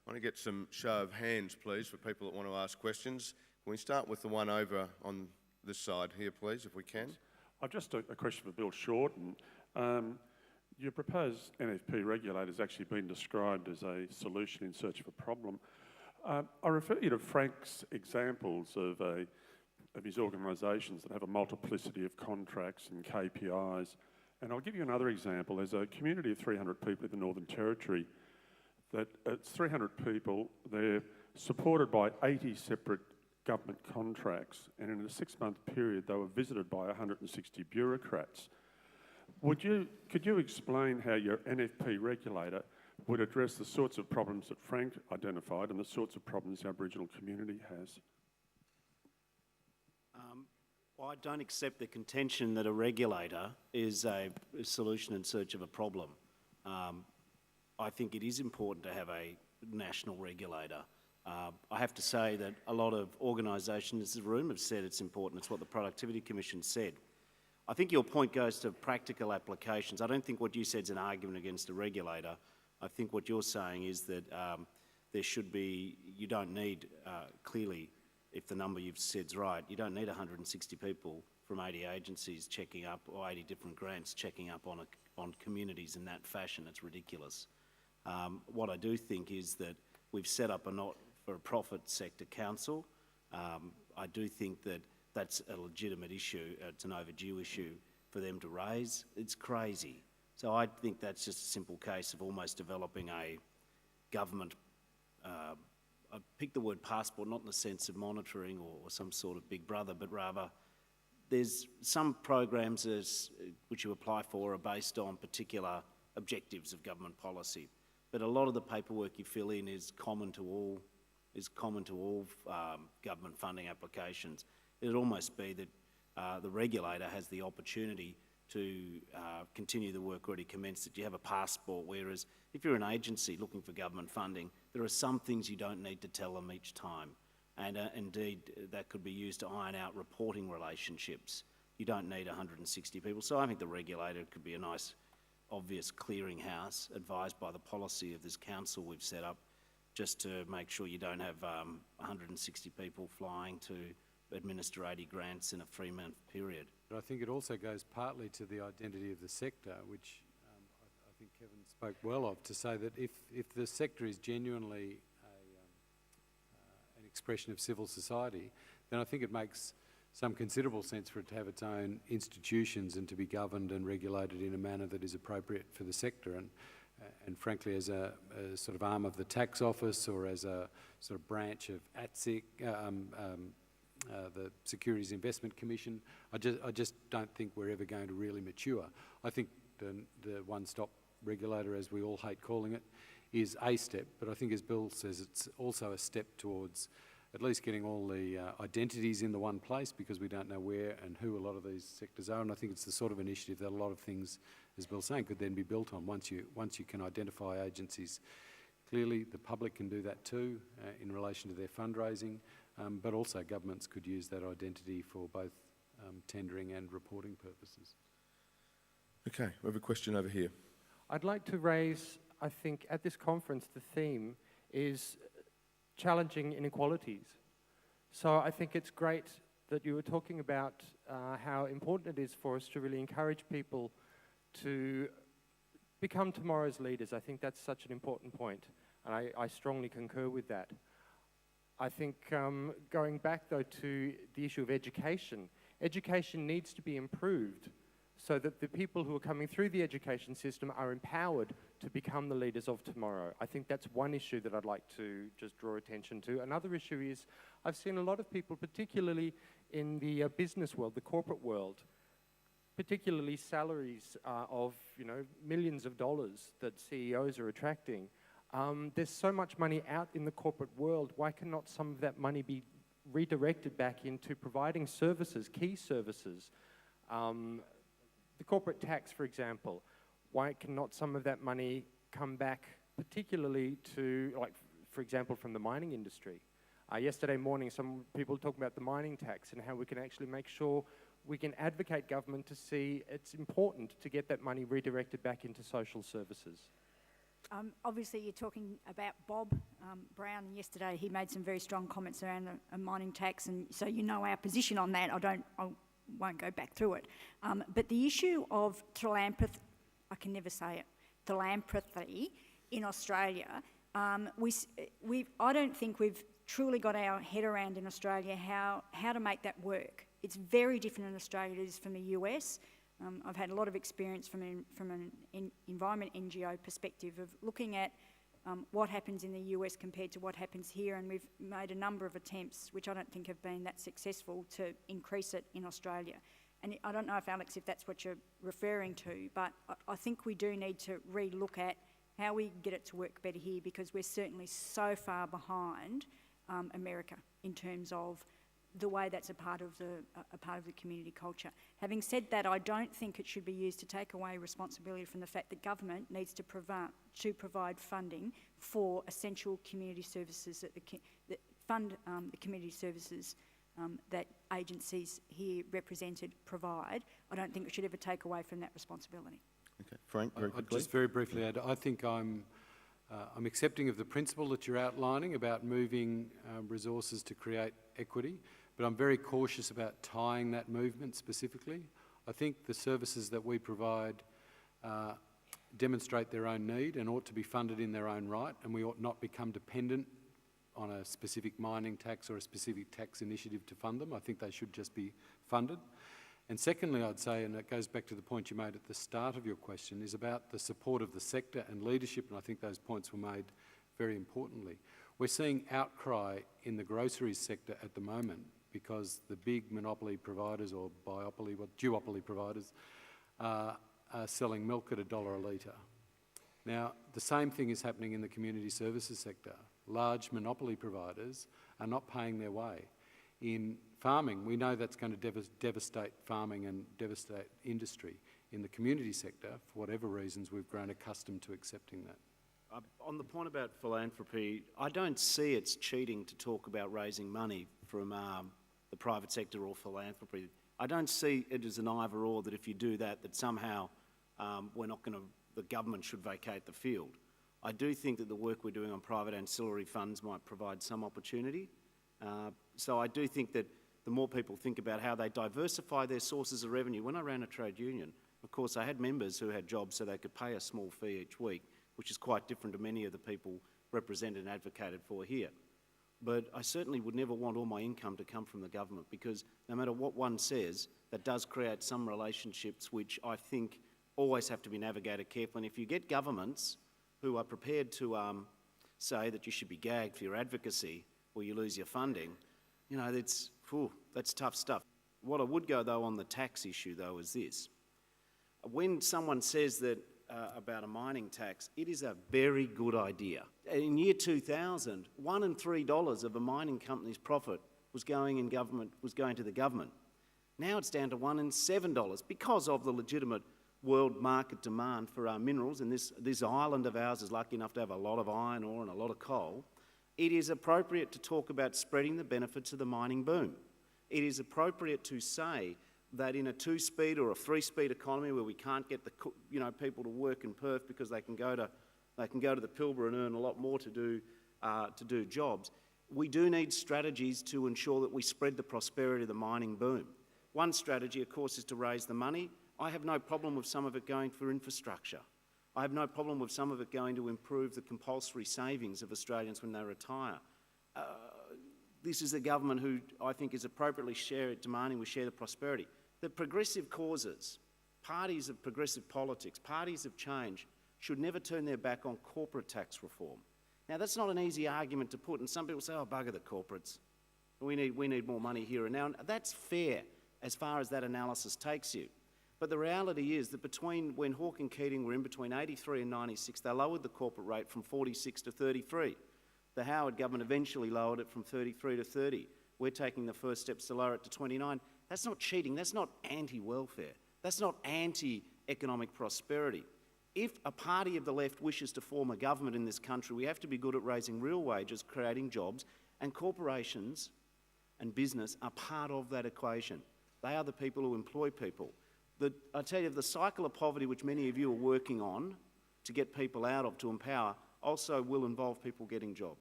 I want to get some show of hands, please, for people that want to ask questions. Can we start with the one over on this side here, please, if we can? I've just a question for Bill Shorten. Your proposed NFP regulator has actually been described as a solution in search of a problem. I refer you to Frank's examples of his organisations that have a multiplicity of contracts and KPIs. And I'll give you another example. There's a community of 300 people in the Northern Territory that it's 300 people. They're supported by 80 separate government contracts, and in a 6-month period they were visited by 160 bureaucrats. Could you explain how your NFP regulator would address the sorts of problems that Frank identified and the sorts of problems the Aboriginal community has? Well, I don't accept the contention that a regulator is a solution in search of a problem. I think it is important to have a national regulator. I have to say that a lot of organisations in this room have said it's important. It's what the Productivity Commission said. I think your point goes to practical applications. I don't think what you said is an argument against a regulator. I think what you're saying is that there should be, you don't need, clearly, if the number you've said is right, you don't need 160 people from 80 agencies checking up, or 80 different grants checking up on communities in that fashion. It's ridiculous. What I do think is that we've set up a not-for-profit sector council. I do think that that's a legitimate issue. It's an overdue issue for them to raise. It's crazy. So I think that's just a simple case of almost developing a government, I pick the word passport not in the sense of monitoring or some sort of big brother, but rather there's some programs which you apply for are based on particular objectives of government policy. But a lot of the paperwork you fill in is common to all government funding applications. It'd almost be that the regulator has the opportunity to continue the work already commenced, that you have a passport, whereas if you're an agency looking for government funding, there are some things you don't need to tell them each time. And indeed, that could be used to iron out reporting relationships. You don't need 160 people. So I think the regulator could be a nice, obvious clearinghouse advised by the policy of this council we've set up, just to make sure you don't have 160 people flying to administer 80 grants in a 3-month period. But I think it also goes partly to the identity of the sector, which I think Kevin spoke well of, to say that if the sector is genuinely an expression of civil society, then I think it makes some considerable sense for it to have its own institutions and to be governed and regulated in a manner that is appropriate for the sector. And frankly, as a sort of arm of the tax office or as a sort of branch of ATSIC, the Securities Investment Commission, I just don't think we're ever going to really mature. I think the one-stop regulator, as we all hate calling it, is a step, but I think, as Bill says, it's also a step towards at least getting all the identities in the one place, because we don't know where and who a lot of these sectors are, and I think it's the sort of initiative that a lot of things, as Bill's saying, could then be built on once you can identify agencies. Clearly, the public can do that too in relation to their fundraising, but also governments could use that identity for both tendering and reporting purposes. Okay, we have a question over here. I'd like to raise, I think, at this conference, the theme is challenging inequalities. So I think it's great that you were talking about how important it is for us to really encourage people to become tomorrow's leaders. I think that's such an important point, and I strongly concur with that. I think going back, though, to the issue of education, education needs to be improved so that the people who are coming through the education system are empowered to become the leaders of tomorrow. I think that's one issue that I'd like to just draw attention to. Another issue is I've seen a lot of people, particularly in the business world, the corporate world, particularly salaries of millions of dollars that CEOs are attracting. There's so much money out in the corporate world. Why cannot some of that money be redirected back into providing services, key services? The corporate tax, for example, why cannot some of that money come back particularly to, like, for example, from the mining industry? Yesterday morning, some people talking about the mining tax and how we can actually make sure we can advocate government to see it's important to get that money redirected back into social services. Obviously, you're talking about Bob Brown, and yesterday he made some very strong comments around a mining tax, and so you know our position on that. I won't go back through it. But the issue of philanthropy, I can never say it, philanthropy in Australia, I don't think we've truly got our head around in Australia how to make that work. It's very different in Australia than it is from the US. I've had a lot of experience from an environment NGO perspective of looking at what happens in the US compared to what happens here, and we've made a number of attempts, which I don't think have been that successful, to increase it in Australia. And I don't know if, Alex, if that's what you're referring to, but I think we do need to re-look at how we get it to work better here, because we're certainly so far behind America in terms of the way that's a part of the community culture. Having said that, I don't think it should be used to take away responsibility from the fact that government needs to provide funding for essential community services that fund the community services that agencies here represented provide. I don't think it should ever take away from that responsibility. Okay, Frank, very I'll quickly. just very briefly add, I think I'm accepting of the principle that you're outlining about moving resources to create equity, but I'm very cautious about tying that movement specifically. I think the services that we provide demonstrate their own need and ought to be funded in their own right, and we ought not become dependent on a specific mining tax or a specific tax initiative to fund them. I think they should just be funded. And secondly, I'd say, and it goes back to the point you made at the start of your question, is about the support of the sector and leadership, and I think those points were made very importantly. We're seeing outcry in the groceries sector at the moment because the big monopoly providers or duopoly providers are selling milk at $1 a litre. Now, the same thing is happening in the community services sector. Large monopoly providers are not paying their way. In farming, we know that's going to devastate farming and devastate industry. In the community sector, for whatever reasons, we've grown accustomed to accepting that. On the point about philanthropy, I don't see it's cheating to talk about raising money from the private sector or philanthropy. I don't see it as an either or, that if you do that, that somehow the government should vacate the field. I do think that the work we're doing on private ancillary funds might provide some opportunity. So I do think that the more people think about how they diversify their sources of revenue. When I ran a trade union, of course, I had members who had jobs so they could pay a small fee each week, which is quite different to many of the people represented and advocated for here. But I certainly would never want all my income to come from the government, because no matter what one says, that does create some relationships which I think always have to be navigated carefully. And if you get governments who are prepared to say that you should be gagged for your advocacy or you lose your funding, you know, that's tough stuff. What I would go, though, on the tax issue, though, is this. When someone says that about a mining tax, it is a very good idea. In year 2000, $1 and $3 of a mining company's profit was going to the government. Now it's down to $1 and $7 because of the legitimate world market demand for our minerals, and this island of ours is lucky enough to have a lot of iron ore and a lot of coal. It is appropriate to talk about spreading the benefits of the mining boom. It is appropriate to say that in a 2-speed or a 3-speed economy where we can't get the people to work in Perth because they can go to the Pilbara and earn a lot more to do jobs, we do need strategies to ensure that we spread the prosperity of the mining boom. One strategy, of course, is to raise the money. I have no problem with some of it going for infrastructure. I have no problem with some of it going to improve the compulsory savings of Australians when they retire. This is a government who I think is appropriately demanding we share the prosperity. The progressive causes, parties of progressive politics, parties of change, should never turn their back on corporate tax reform. Now, that's not an easy argument to put, and some people say, oh, bugger the corporates. We need more money here and now. And that's fair as far as that analysis takes you. But the reality is that between when Hawke and Keating were in between 83 and 96, they lowered the corporate rate from 46 to 33. The Howard government eventually lowered it from 33 to 30. We're taking the first steps to lower it to 29. That's not cheating. That's not anti-welfare. That's not anti-economic prosperity. If a party of the left wishes to form a government in this country, we have to be good at raising real wages, creating jobs, and corporations and business are part of that equation. They are the people who employ people. I tell you, the cycle of poverty which many of you are working on to get people out of, to empower, also will involve people getting jobs.